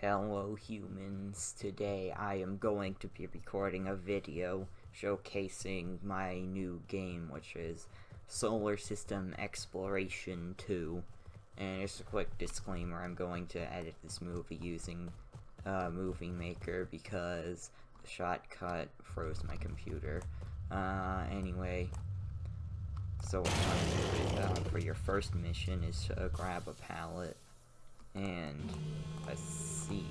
Hello humans, today I am going to be recording a video showcasing my new game, which is Solar System Exploration 2. And just a quick disclaimer, I'm going to edit this movie using Movie Maker because the Shotcut froze my computer. Anyway, so what I'm going to do for your first mission is to grab a pallet and a seat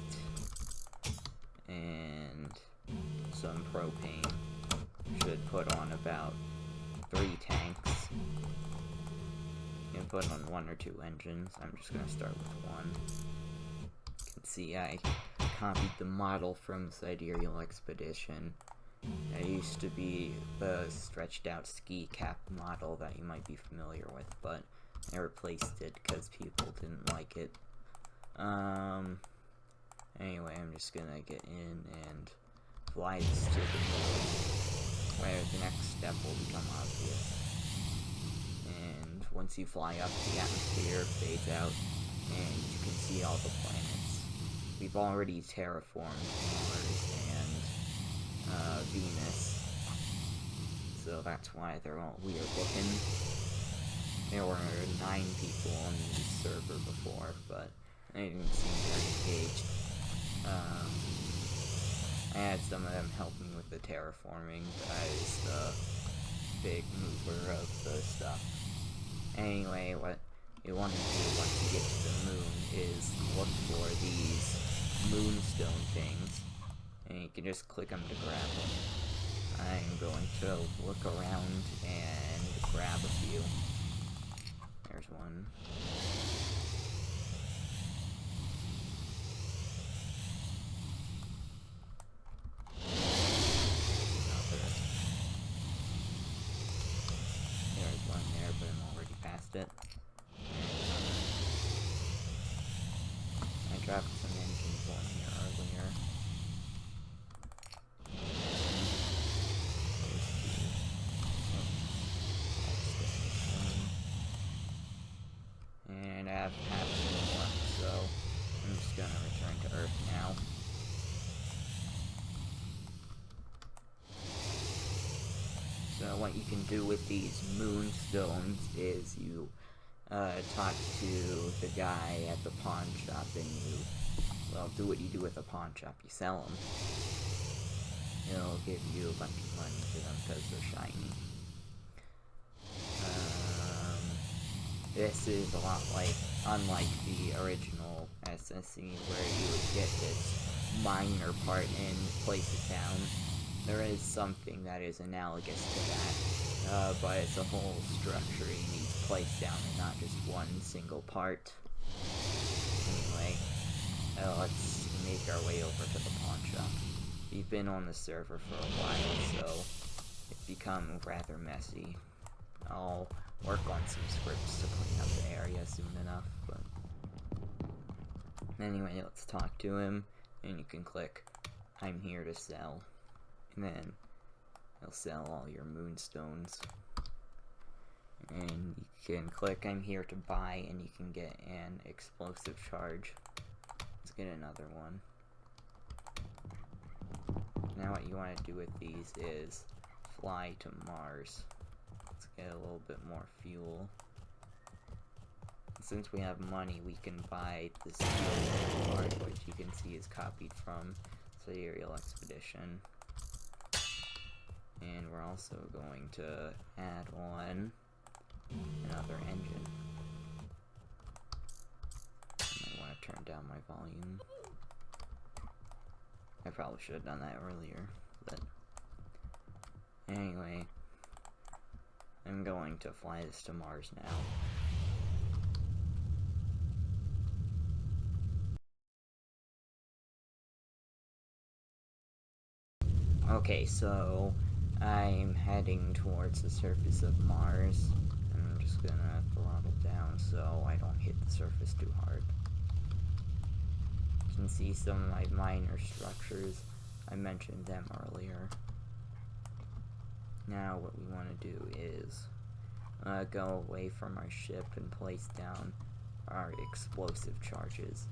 and some propane. Should put on about 3 tanks. You can put on 1 or 2 engines. I'm just gonna start with 1. You can see I copied the model from Sidereal Expedition. It used to be the stretched out ski cap model that you might be familiar with, but I replaced it because people didn't like it. Anyway, I'm just gonna get in and fly this to the moon, where the next step will become obvious. And once you fly up, the atmosphere fades out, and you can see all the planets. We've already terraformed Mars and Venus, so that's why they're all weird looking. There were 9 people on the server before, but they didn't seem very engaged. I had some of them help me with the terraforming, but I was the big mover of the stuff. Anyway, what you want to do once you get to the moon is look for these Moonstone things, and you can just click them to grab them. I'm going to look around and grab a few. There's one. It. I dropped some engines on here earlier. And I have half some left, so I'm just gonna return to Earth now. So what you can do with these Moonstones is you talk to the guy at the pawn shop and you, well, do what you do with a pawn shop, you sell them. It'll give you a bunch of money for them because they're shiny. This is a lot like, unlike the original SSC where you would get this minor part and place it down. There is something that is analogous to that, but it's a whole structure you need to place down and not just one single part. Anyway, let's make our way over to the pawn shop. We've been on the server for a while, so it's become rather messy. I'll work on some scripts to clean up the area soon enough, but anyway, let's talk to him, and you can click, I'm here to sell. And then he'll sell all your Moonstones. And you can click I'm here to buy, and you can get an explosive charge. Let's get another one. Now what you want to do with these is fly to Mars. Let's get a little bit more fuel. Since we have money, we can buy this fuel card, which you can see is copied from Sidereal Expedition. And we're also going to add on another engine. I want to turn down my volume. I probably should have done that earlier, but anyway, I'm going to fly this to Mars now. Okay, so I'm heading towards the surface of Mars. I'm just gonna throttle down so I don't hit the surface too hard. You can see some of my minor structures. I mentioned them earlier. Now what we want to do is go away from our ship and place down our explosive charges.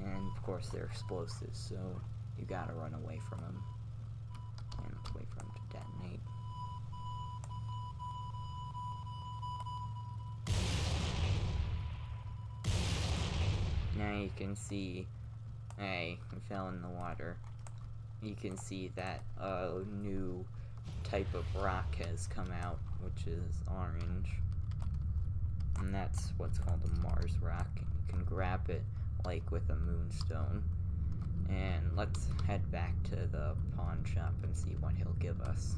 And of course they're explosives, so you gotta run away from them. And wait for them to detonate. Now you can see, hey, I fell in the water. You can see that a new type of rock has come out, which is orange. And that's what's called a Mars rock. You can grab it like with a Moonstone. And let's head back to the pawn shop and see what he'll give us.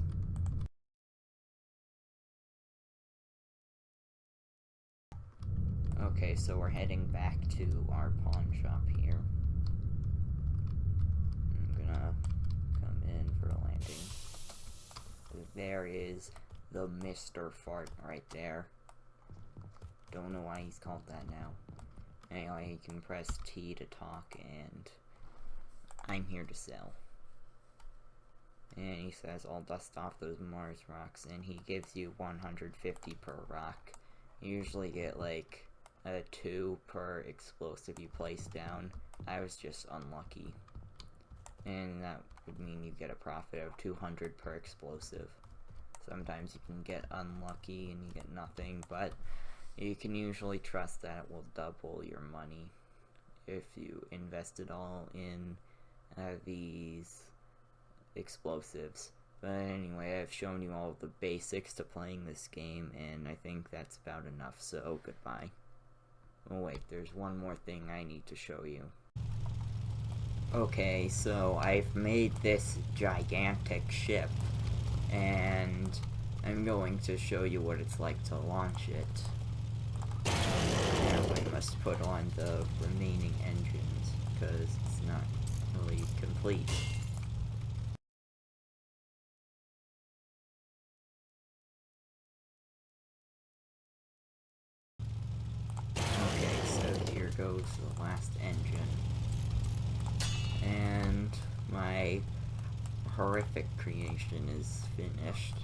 Okay, so we're heading back to our pawn shop here. I'm gonna come in for a landing. There is the Mr. Fart right there. Don't know why he's called that now. Anyway, you can press T to talk, and I'm here to sell. And he says, I'll dust off those Mars rocks, and he gives you 150 per rock. You usually get like a 2 per explosive you place down. I was just unlucky. And that would mean you get a profit of 200 per explosive. Sometimes you can get unlucky and you get nothing, but you can usually trust that it will double your money if you invest it all in these explosives. But anyway, I've shown you all of the basics to playing this game, and I think that's about enough, so goodbye. Oh wait, there's one more thing I need to show you. Okay, so I've made this gigantic ship, and I'm going to show you what it's like to launch it. Now I must put on the remaining engines, because it's not really complete. Okay, so here goes the last engine. And my horrific creation is finished.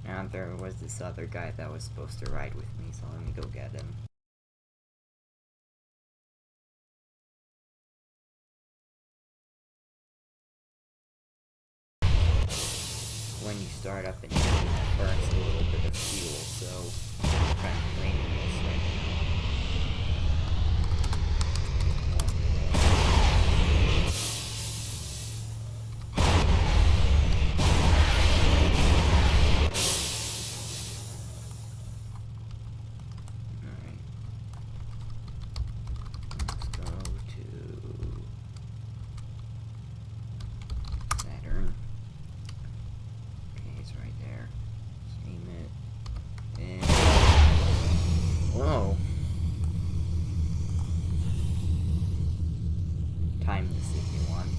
Now there was this other guy that was supposed to ride with me, so let me go get him. When you start up an engine, it burns a little bit of fuel, so I'm trying to clean this right now. Time this if you want.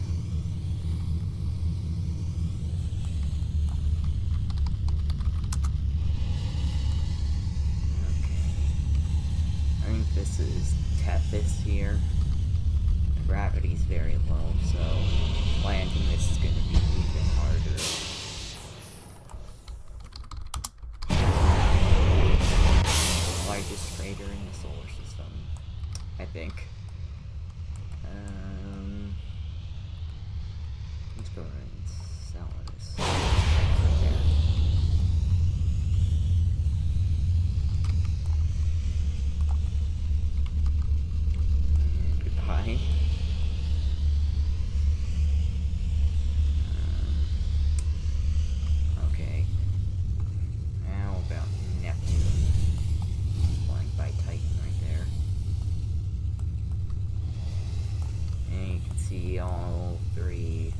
Okay. I think this is Tethys here. The gravity's very low, so landing this is going to be even harder. Largest crater in the solar system, I think. Let's go ahead and sell this right there. And goodbye. Okay. How about Neptune? Flying by Titan right there. And you can see all 3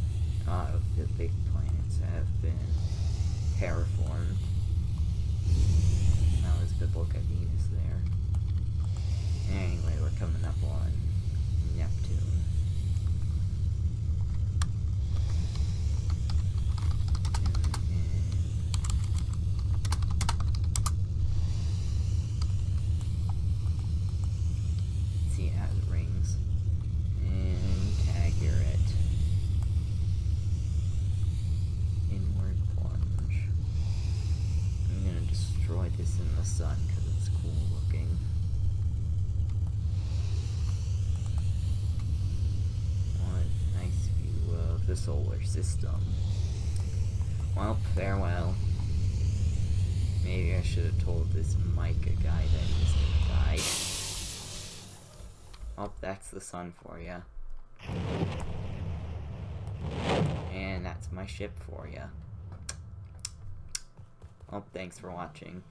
of the big planets have been terraformed. That was a good look at Venus there. Anyway, we're coming up on Neptune. See, it has rings. And tag your it. Inward plunge. I'm gonna destroy this in the sun because it's cool looking. the solar system. Well, farewell. Maybe I should have told this Micah guy that he was gonna die. Oh, that's the sun for ya. And that's my ship for ya. Well, thanks for watching.